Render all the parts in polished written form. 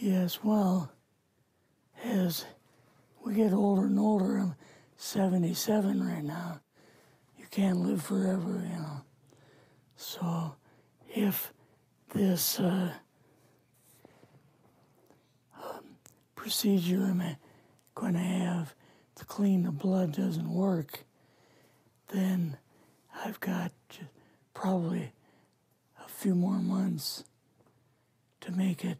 Yes, well, as we get older and older, I'm 77 right now. You can't live forever, you know. So if this procedure I'm going to have to clean the blood doesn't work, then I've got probably a few more months to make it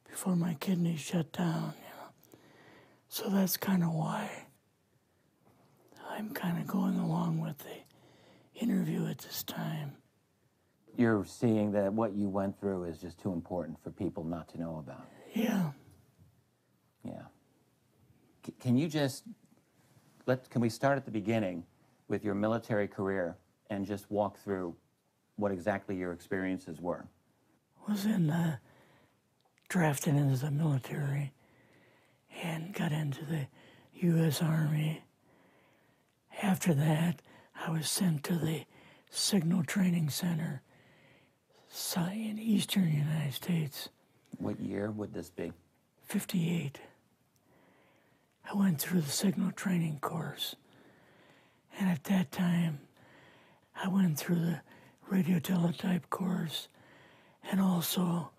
before my kidneys shut down, you know. So that's kind of why I'm kind of going along with the interview at this time. You're seeing that what you went through is just too important for people not to know about. Yeah. Yeah. Can you just, can we start at the beginning with your military career and just walk through what exactly your experiences were? Was drafted into the military and got into the U.S. Army. After that, I was sent to the Signal Training Center in eastern United States. What year would this be? 58. I went through the signal training course. And at that time, I went through the radio teletype course and also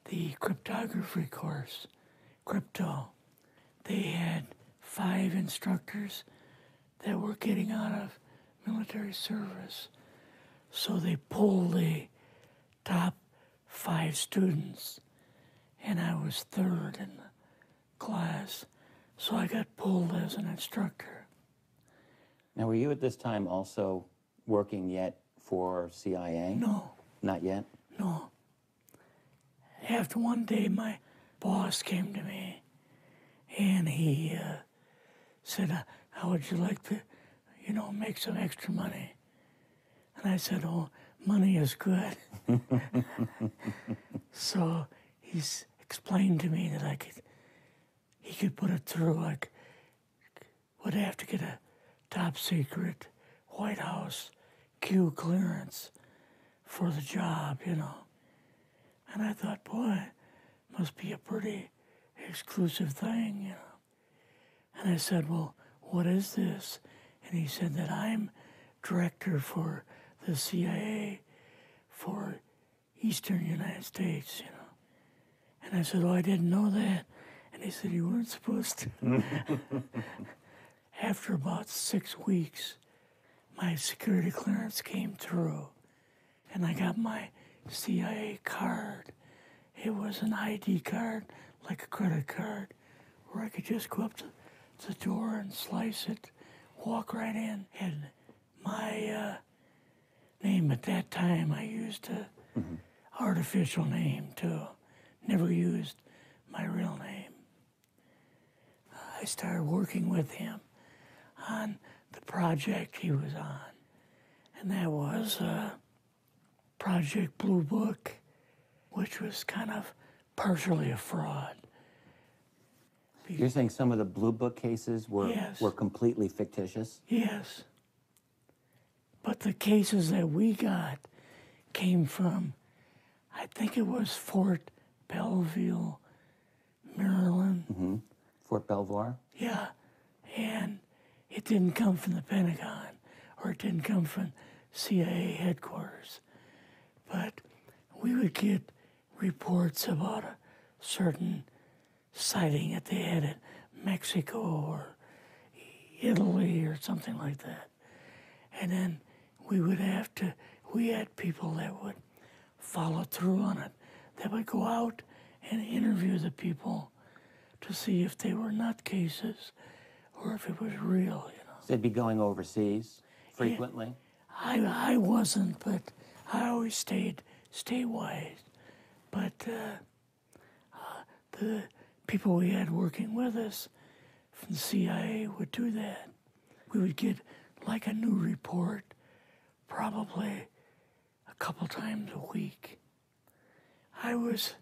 the cryptography course, crypto. They had 5 instructors that were getting out of military service. So they pulled the top 5 students, and I was 3rd in the class. So I got pulled as an instructor. Now, were you at this time also working yet for CIA? No. Not yet? No. After one day, my boss came to me, and he said, how would you like to, make some extra money? And I said, oh, money is good. So he's explained to me that he could put it through. I would have to get a top secret White House Q clearance for the job, And I thought, boy, it must be a pretty exclusive thing, And I said, well, what is this? And he said that I'm director for the CIA for Eastern United States, And I said, oh, I didn't know that. And he said, you weren't supposed to. After about 6 weeks, my security clearance came through, and I got my CIA card. It was an ID card, like a credit card, where I could just go up to the door and slice it, walk right in. And my name at that time, I used a artificial name too. Never used my real name. I started working with him on the project he was on, and that was Project Blue Book, which was kind of partially a fraud. You're saying some of the Blue Book cases were completely fictitious? Yes. But the cases that we got came from, I think it was Fort Belvoir, Maryland. Mm-hmm. Fort Belvoir? Yeah. And it didn't come from the Pentagon, or it didn't come from CIA headquarters. But we would get reports about a certain sighting that they had in Mexico or Italy or something like that. And then we had people that would follow through on it, that would go out and interview the people to see if they were nutcases or if it was real, So they'd be going overseas frequently? I wasn't, but I always stayed statewide. But the people we had working with us from the CIA would do that. We would get like a new report probably a couple times a week. I was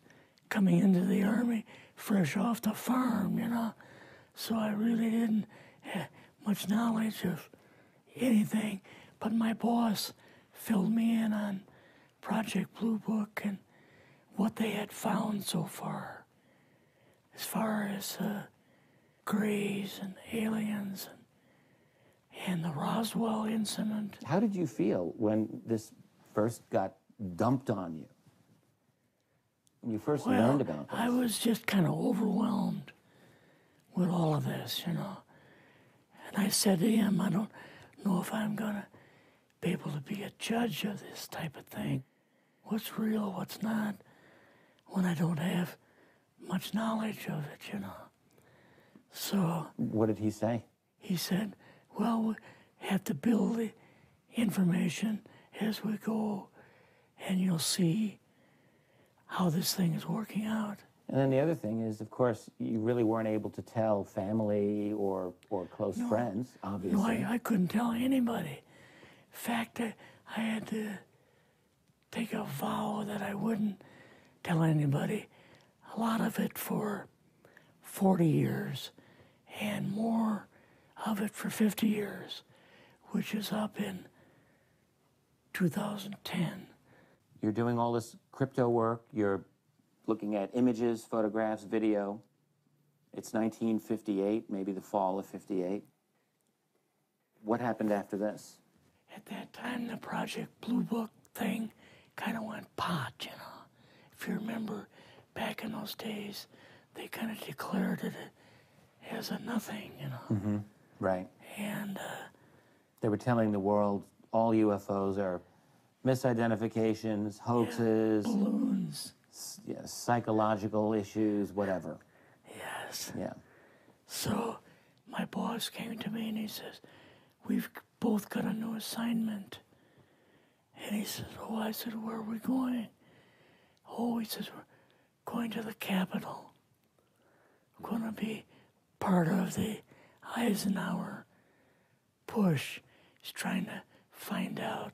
coming into the Army fresh off the farm, so I really didn't have much knowledge of anything, but my boss filled me in on Project Blue Book and what they had found so far. as far as grays and aliens and the Roswell incident. How did you feel when this first got dumped on you? When you first learned about this? I was just kind of overwhelmed with all of this, you know. And I said to him, I don't know if I'm going to be able to be a judge of this type of thing. What's real, what's not, when I don't have much knowledge of it, you know. So... What did he say? He said, well, we have to build the information as we go, and you'll see how this thing is working out. And then the other thing is, of course, you really weren't able to tell family or close friends, obviously. No, I couldn't tell anybody. In fact, I had to take a vow that I wouldn't tell anybody. A lot of it for 40 years, and more of it for 50 years, which is up in 2010. You're doing all this crypto work. You're looking at images, photographs, video. It's 1958, maybe the fall of 58. What happened after this? At that time, the Project Blue Book thing kind of went pot, you know. If you remember, back in those days, they kind of declared it as a nothing, you know. Mm-hmm. Right. And they were telling the world all UFOs are misidentifications, hoaxes, balloons, psychological issues, whatever. Yes. Yeah. So my boss came to me and he says, we've both got a new assignment. And he says, oh, I said, where are we going? Oh, he says, we're going to the Capitol. We're going to be part of the Eisenhower push. He's trying to find out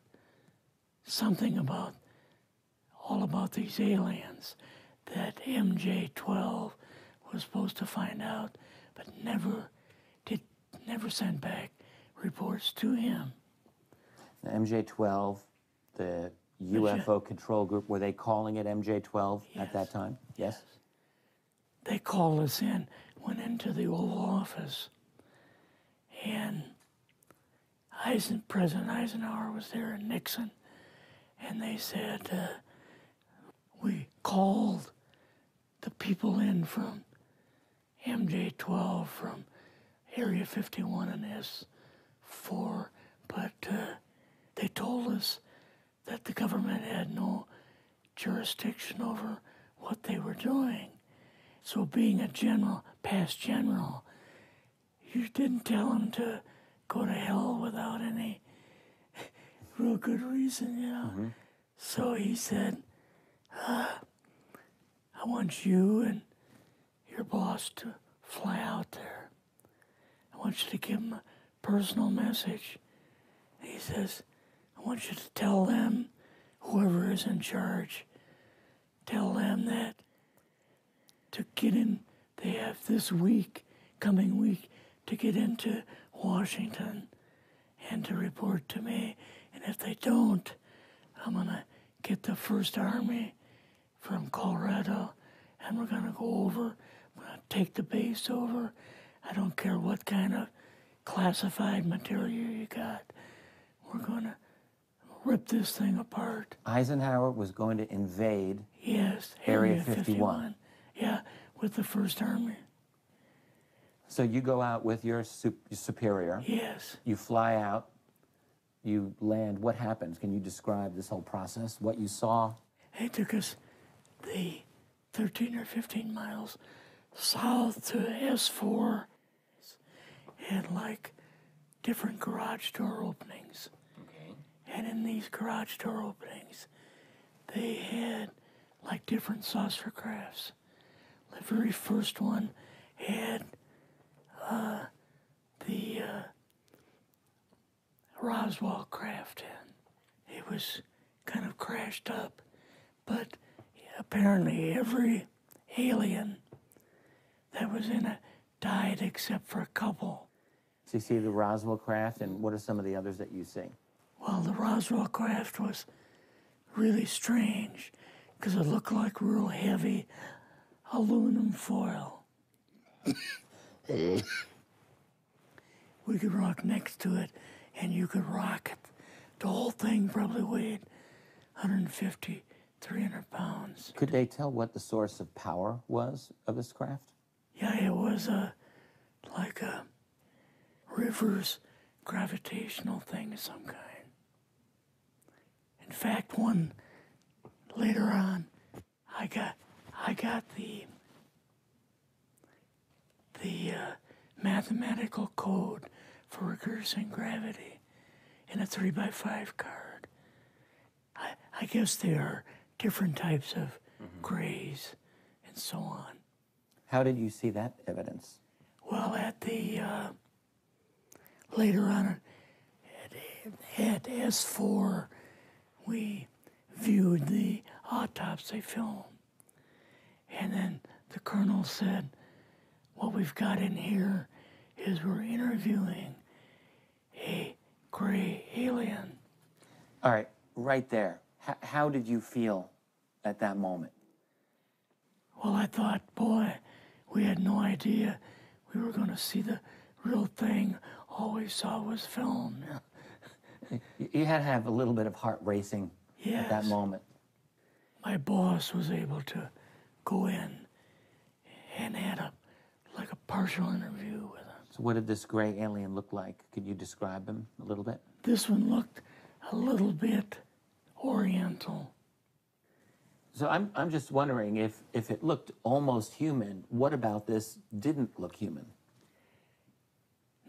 something about all about these aliens that MJ-12 was supposed to find out, but never sent back reports to him. The MJ-12, the UFO control group, were they calling it MJ-12 at that time? Yes. They called us in, went into the Oval Office, and President Eisenhower was there and Nixon, and they said, we called the people in from MJ-12 from Area 51 and S4, but they told us that the government had no jurisdiction over what they were doing. So being a general, past general, you didn't tell them to go to hell without any real good reason, you know. Mm-hmm. So he said, I want you and your boss to fly out there. I want you to give them a personal message. And he says, I want you to tell them, whoever is in charge, tell them that to get in, they have this week, coming week, to get into Washington and to report to me. And if they don't, I'm going to get the First Army from Colorado, and we're going to go over, we're going to take the base over. I don't care what kind of classified material you got. We're going to rip this thing apart. Eisenhower was going to invade Area 51. Yeah, with the First Army. So you go out with your superior. Yes. You fly out. You land. What happens? Can you describe this whole process, what you saw? They took us the 13 or 15 miles south to S4 and like different garage door openings. Okay. And in these garage door openings, they had like different saucer crafts. The very first one had the Roswell craft in. It was kind of crashed up, but apparently every alien that was in it died except for a couple. So you see the Roswell craft, and what are some of the others that you see? Well, the Roswell craft was really strange because it looked like real heavy aluminum foil. We could rock next to it, and you could rock it. The whole thing probably weighed 150, 300 pounds. Could they tell what the source of power was of this craft? Yeah, it was like a reverse gravitational thing of some kind. In fact, one later on, I got the mathematical code for reversing gravity in a 3x5 card. I guess there are different types of grays and so on. How did you see that evidence? Well, at the later on at S4, we viewed the autopsy film, and then the colonel said, "What we've got in here is we're interviewing a gray alien." All right, right there. How did you feel at that moment? Well, I thought, boy, we had no idea we were going to see the real thing. All we saw was film. You had to have a little bit of heart racing at that Yes. moment. My boss was able to go in and had like a partial interview with him. So what did this gray alien look like? Could you describe him a little bit? This one looked a little bit oriental. So I'm just wondering if it looked almost human, what about this didn't look human?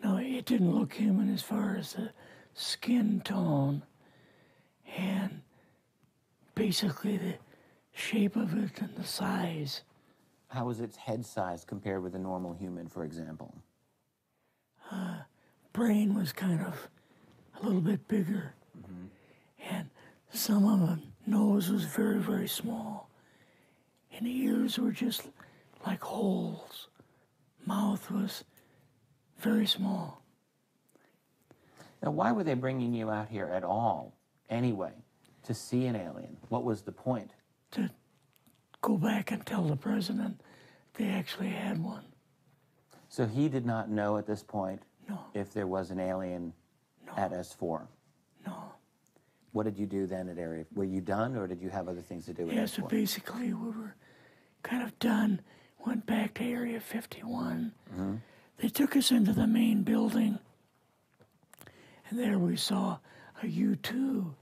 No, it didn't look human as far as the skin tone and basically the shape of it and the size. How was its head size compared with a normal human, for example? Brain was kind of a little bit bigger. And some of the nose was very, very small. And the ears were just like holes. Mouth was very small. Now, why were they bringing you out here at all, anyway, to see an alien? What was the point? To go back and tell the president they actually had one. So he did not know at this point No, if there was an alien at S4. no. What did you do then at Area? Were you done, or did you have other things to do at Yeah, so S4? basically we were kind of done. Went back to Area 51. They took us into the main building, and there we saw a U-2,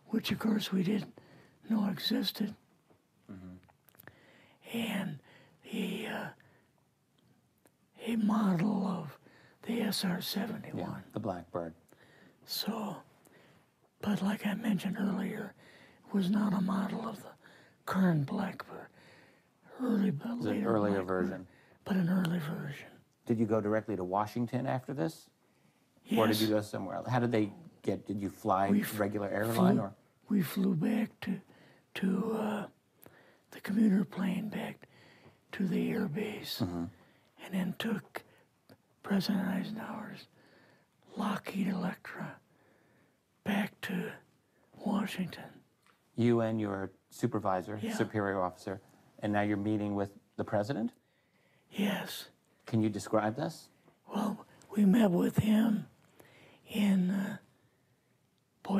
which of course we didn't know existed. And a model of the SR-71. Yeah, the Blackbird. So, but like I mentioned earlier, it was not a model of the current Blackbird, but It's later an earlier Blackbird, version. but an early version. Did you go directly to Washington after this? Yes. Or did you go somewhere else? How did they get, did you fly regular airline or? We flew back to the commuter plane back to the air base, and then took President Eisenhower's Lockheed Electra back to Washington. You and your supervisor, Yeah. superior officer, and now you're meeting with the president? Yes. Can you describe this? Well, we met with him in,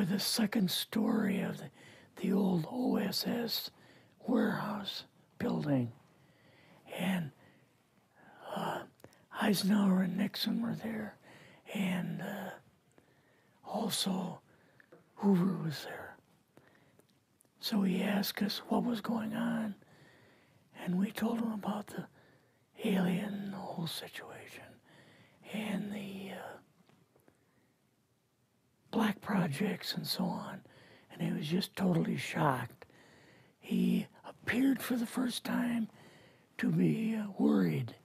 the second story of the old OSS warehouse building. And Eisenhower and Nixon were there, and also Hoover was there. So he asked us what was going on, and we told him about the alien, the whole situation, and the black projects and so on. And he was just totally shocked. He appeared for the first time to be worried.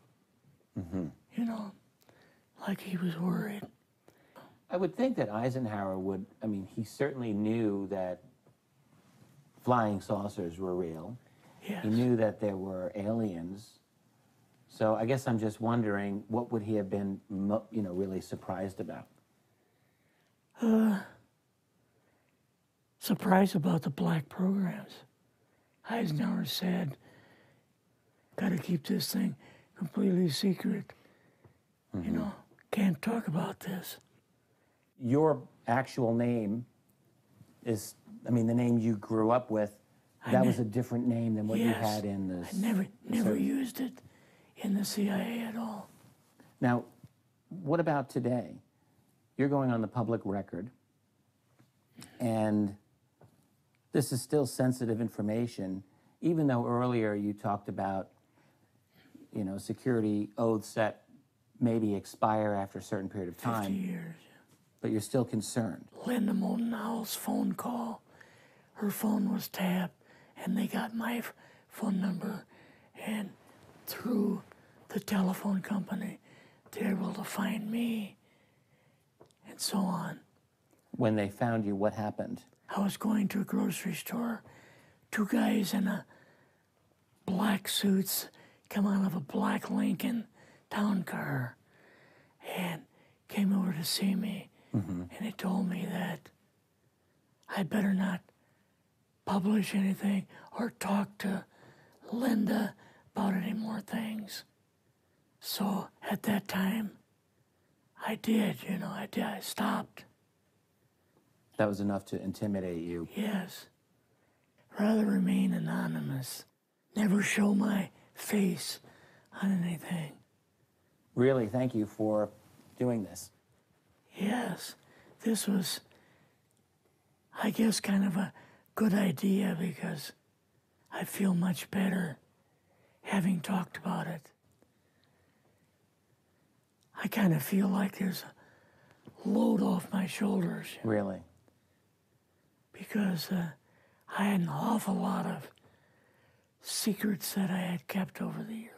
You know, like he was worried. I would think that Eisenhower would, I mean, he certainly knew that flying saucers were real. Yes. He knew that there were aliens. So I guess I'm just wondering, what would he have been, really surprised about? Surprised about the black programs. Eisenhower said, got to keep this thing completely secret. You know, can't talk about this. Your actual name is, I mean, the name you grew up with, that was a different name than what you had in the... I never used it in the CIA at all. Now, what about today? You're going on the public record, and this is still sensitive information, even though earlier you talked about, you know, security oaths that maybe expire after a certain period of time. 50 years. But you're still concerned. Linda Moldenhauer's phone call, her phone was tapped, and they got my phone number, and through the telephone company, they're able to find me, and so on. When they found you, what happened? I was going to a grocery store. Two guys in a black suits come out of a black Lincoln town car and came over to see me. And they told me that I better not publish anything or talk to Linda about any more things. So at that time, I did, you know, I stopped. That was enough to intimidate you. Yes. Rather remain anonymous. Never show my face on anything. Really, thank you for doing this. Yes, this was, I guess, kind of a good idea because I feel much better having talked about it. I kind of feel like there's a load off my shoulders. Really? Because I had an awful lot of secrets that I had kept over the years.